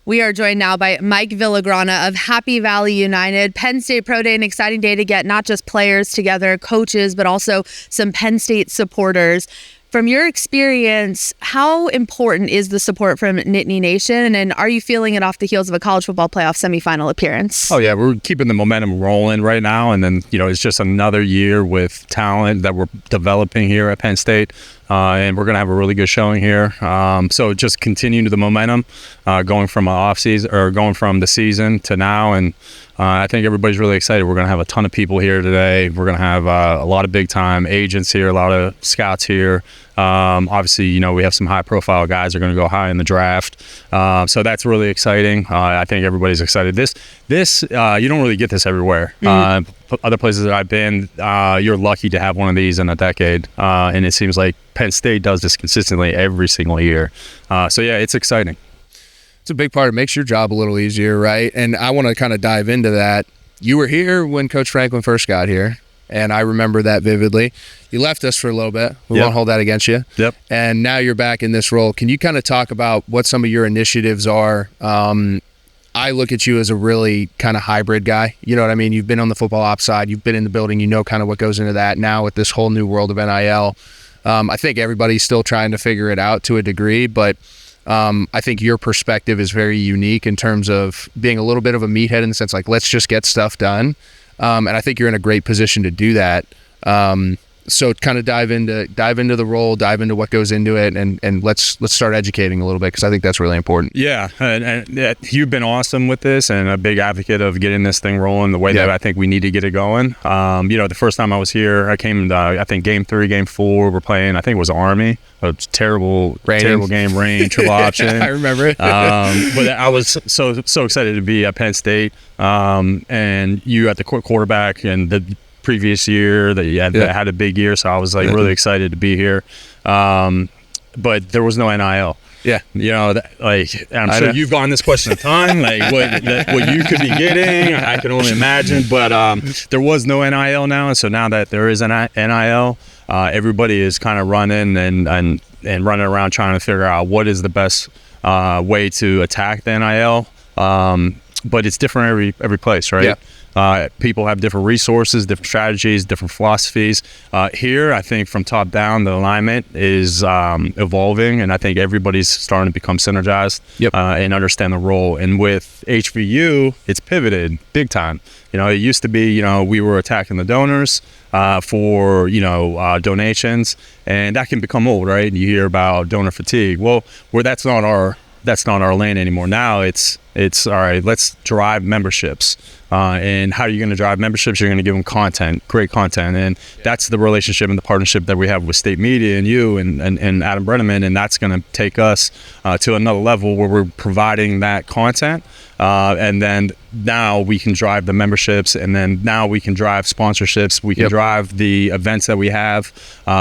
We are joined now by Mike Villagrana of Happy Valley United. Penn State Pro Day, an exciting day to get not just players together, coaches, but also some Penn State supporters. From your experience, how important is the support from Nittany Nation, and are you feeling it off the heels of a college football playoff semifinal appearance? Oh, yeah, we're keeping the momentum rolling right now, and then, it's just another year with talent that we're developing here at Penn State, and we're going to have a really good showing here. So just continuing the momentum, going from the season to now, and I think everybody's really excited. We're going to have a ton of people here today. We're going to have a lot of big-time agents here, a lot of scouts here. Obviously, we have some high-profile guys that are going to go high in the draft. So that's really exciting. I think everybody's excited. This you don't really get this everywhere. Other places that I've been, you're lucky to have one of these in a decade. And it seems like Penn State does this consistently every single year. So, yeah, it's exciting. It's a big part. It makes your job a little easier, right? And I want to kind of dive into that. You were here when Coach Franklin first got here, and I remember that vividly. You left us for a little bit. We won't hold that against you. Yep. And now you're back in this role. Can you kind of talk about what some of your initiatives are? I look at you as a really kind of hybrid guy. You know what I mean? You've been on the football ops side. You've been in the building. You know kind of what goes into that. Now with this whole new world of NIL, I think everybody's still trying to figure it out to a degree, but I think your perspective is very unique in terms of being a little bit of a meathead in the sense like, let's just get stuff done. And I think you're in a great position to do that. So kind of dive into the role, dive into what goes into it, and let's start educating a little bit, because I think that's really important. Yeah, and you've been awesome with this and a big advocate of getting this thing rolling the way that I think we need to get it going. The first time I was here, I came, I think game 3, game 4, we're playing, I think it was Army, a terrible game, rain, triple option. I remember it. But I was so excited to be at Penn State, and you at the quarterback, and the previous year that you had a big year, so I was like really excited to be here, but there was no NIL. I'm sure you've gotten this question a ton, like what you could be getting, I can only imagine, but there was no NIL now, and so now that there is an NIL, everybody is kind of running and running around trying to figure out what is the best way to attack the NIL, but it's different every place, right? People have different resources, different strategies, different philosophies. Here, I think from top down, the alignment is evolving, and I think everybody's starting to become synergized and understand the role. And with HVU, it's pivoted big time. It used to be, we were attacking the donors for, donations, and that can become old, right? You hear about donor fatigue. Well, that's not our lane anymore. Now it's all right, let's drive memberships. And how are you going to drive memberships? You're going to give them content, great content. And that's the relationship and the partnership that we have with State Media and you and Adam Brenneman. And that's going to take us to another level where we're providing that content. And then now we can drive the memberships, and then now we can drive sponsorships. We can drive the events that we have.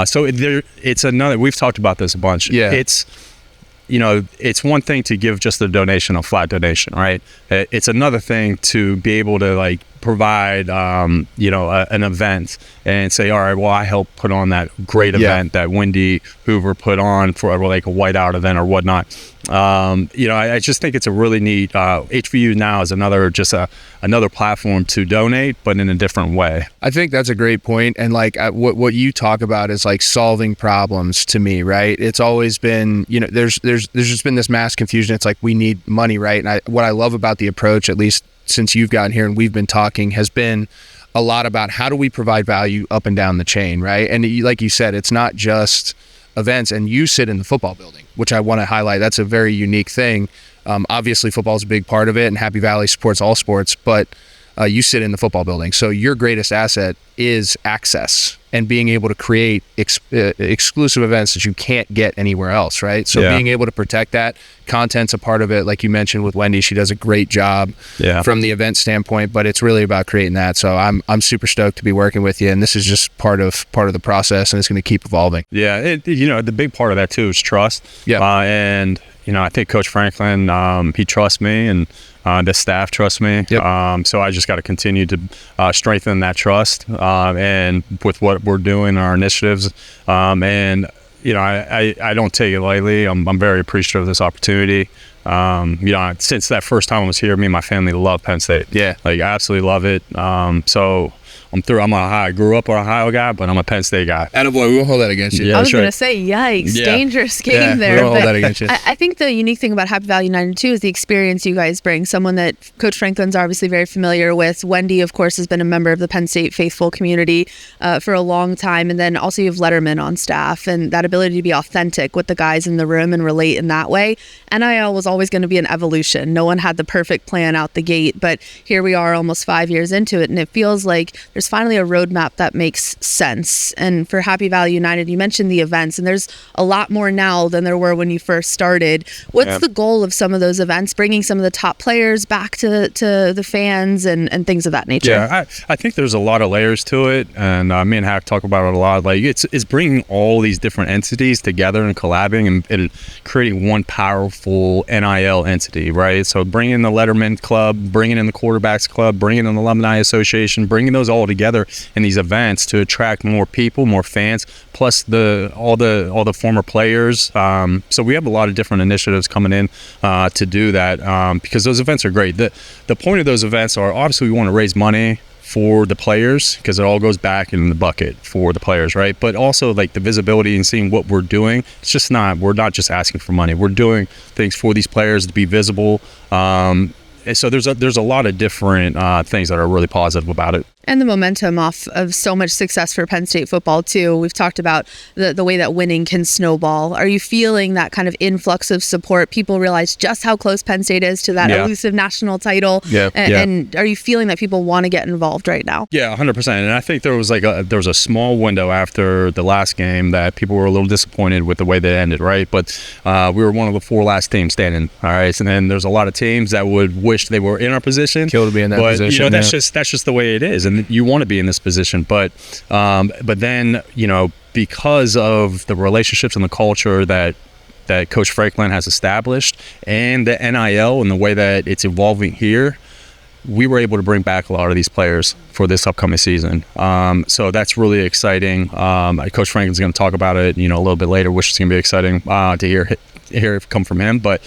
So it's another, we've talked about this a bunch. It's one thing to give just a donation, a flat donation, right? It's another thing to be able to provide, an event and say, all right, well, I helped put on that great event that Wendy Hoover put on for like a whiteout event or whatnot. I just think it's a really neat, HVU now is another platform to donate, but in a different way. I think that's a great point. And what you talk about is solving problems to me, right? It's always been, there's just been this mass confusion. It's like, we need money, right? And what I love about the approach, at least since you've gotten here and we've been talking, has been a lot about how do we provide value up and down the chain, right? And like you said, it's not just events, and you sit in the football building, which I want to highlight. That's a very unique thing. Obviously, football is a big part of it, and Happy Valley supports all sports, but you sit in the football building. So your greatest asset is access and being able to create exclusive events that you can't get anywhere else, right? So being able to protect that, content's a part of it. Like you mentioned with Wendy, she does a great job from the event standpoint, but it's really about creating that. So I'm super stoked to be working with you, and this is just part of the process, and it's going to keep evolving. Yeah, the big part of that too is trust. And I think Coach Franklin, he trusts me, and the staff trusts me. So I just got to continue to strengthen that trust, and with what we're doing, our initiatives, and I don't take it lightly. I'm very appreciative of this opportunity. Since that first time I was here, me and my family love Penn State. Yeah. Like, I absolutely love it. So I grew up an Ohio guy, but I'm a Penn State guy. Attaboy, we won't hold that against you. Yeah, I was going to say, yikes, dangerous game there. We won't hold that against you. I think the unique thing about Happy Valley United too is the experience you guys bring. Someone that Coach Franklin's obviously very familiar with. Wendy, of course, has been a member of the Penn State faithful community for a long time. And then also you have Letterman on staff, and that ability to be authentic with the guys in the room and relate in that way. NIL was always going to be an evolution. No one had the perfect plan out the gate, but here we are almost 5 years into it, and it feels like there's finally a roadmap that makes sense. And for Happy Valley United, you mentioned the events, and there's a lot more now than there were when you first started. What's the goal of some of those events, bringing some of the top players back to the fans and things of that nature? Yeah, I think there's a lot of layers to it, and me and Hack talk about it a lot. Like, it's bringing all these different entities together and collabing and creating one powerful NIL entity, right? So bringing in the Letterman Club, bringing in the Quarterbacks Club, bringing in the Alumni Association, bringing those all together in these events to attract more people, more fans, plus all the former players. So we have a lot of different initiatives coming in to do that because those events are great. The point of those events are, obviously, we want to raise money for the players because it all goes back in the bucket for the players, right? But also, like, the visibility and seeing what we're doing. We're not just asking for money. We're doing things for these players to be visible. So there's a lot of different things that are really positive about it. And the momentum off of so much success for Penn State football, too. We've talked about the way that winning can snowball. Are you feeling that kind of influx of support? People realize just how close Penn State is to that elusive national title. And are you feeling that people want to get involved right now? Yeah, 100%. And I think there was a small window after the last game that people were a little disappointed with the way they ended, right? But we were one of the 4 last teams standing, all right? And then there's a lot of teams that would wish they were in our position. Kill to be in that position. That's just the way it is. And you want to be in this position, but then, because of the relationships and the culture that Coach Franklin has established and the NIL and the way that it's evolving here, we were able to bring back a lot of these players for this upcoming season. So that's really exciting. Coach Franklin's going to talk about it, a little bit later, which is going to be exciting to hear it come from him. But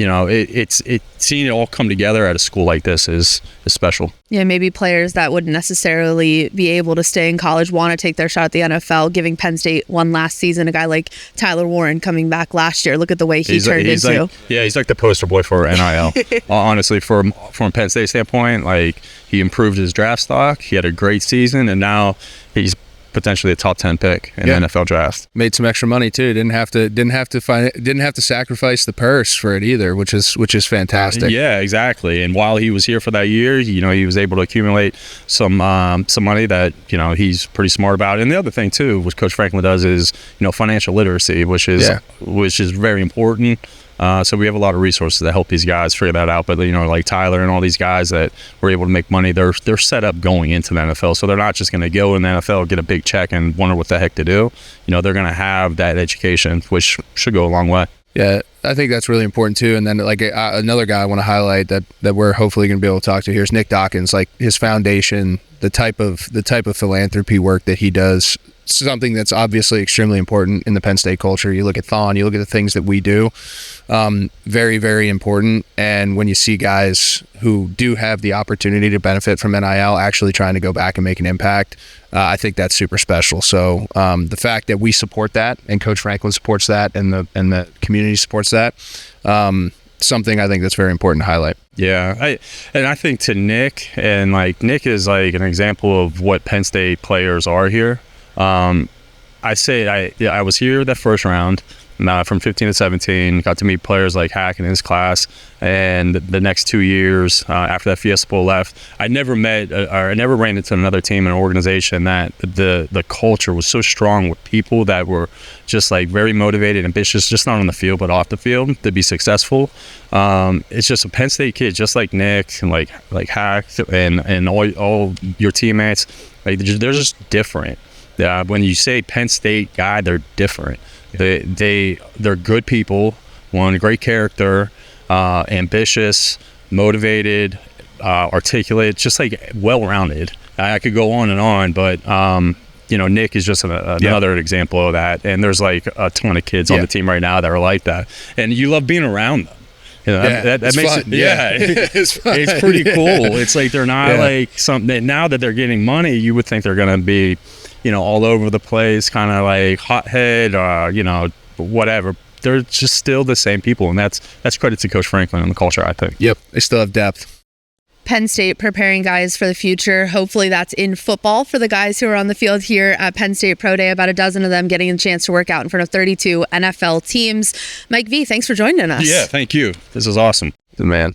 it's seeing it all come together at a school like this is special. Yeah, maybe players that wouldn't necessarily be able to stay in college want to take their shot at the NFL, giving Penn State one last season. A guy like Tyler Warren coming back last year. Look at the way he turned into. He's like the poster boy for NIL. Honestly, from a Penn State standpoint, like, he improved his draft stock. He had a great season, and now he's potentially a top 10 pick in the NFL draft. Made some extra money too. Didn't have to sacrifice the purse for it either, which is fantastic. Yeah, exactly. And while he was here for that year, he was able to accumulate some money that he's pretty smart about. And the other thing too, which Coach Franklin does, is financial literacy, which is very important. So we have a lot of resources that help these guys figure that out. But like Tyler and all these guys that were able to make money, they're set up going into the NFL. So they're not just going to go in the NFL, get a big check, and wonder what the heck to do. They're going to have that education, which should go a long way. Yeah, I think that's really important too. And then another guy I want to highlight that we're hopefully going to be able to talk to here is Nick Dawkins. Like, his foundation, the type of philanthropy work that he does, something that's obviously extremely important in the Penn State culture. You look at Thon, you look at the things that we do, very, very important. And when you see guys who do have the opportunity to benefit from NIL actually trying to go back and make an impact, I think that's super special. So the fact that we support that, and Coach Franklin supports that, and the community supports that, something I think that's very important to highlight. Yeah, I think to Nick, and Nick is like an example of what Penn State players are here. I was here that first round, from 15 to 17, got to meet players like Hack in his class, and the next 2 years after that Fiesta Bowl left, I never ran into another team and organization that the culture was so strong with people that were just very motivated, ambitious, just not on the field but off the field to be successful. It's just a Penn State kid, just like Nick and like Hack and all your teammates. They're just different. When you say Penn State guy, they're different. They're good people, great character, ambitious, motivated, articulate, just well-rounded. I could go on and on, but Nick is just another example of that. And there's like a ton of kids on the team right now that are like that. And you love being around them. That makes fun. It's fun. It's pretty cool. It's like they're not like something, now that they're getting money, you would think they're going to be, all over the place, kind of like hothead, whatever. They're just still the same people. And that's credit to Coach Franklin and the culture, I think. Yep. They still have depth. Penn State preparing guys for the future. Hopefully that's in football for the guys who are on the field here at Penn State Pro Day, about a dozen of them getting a chance to work out in front of 32 NFL teams. Mike V, thanks for joining us. Yeah, thank you. This is awesome. The man.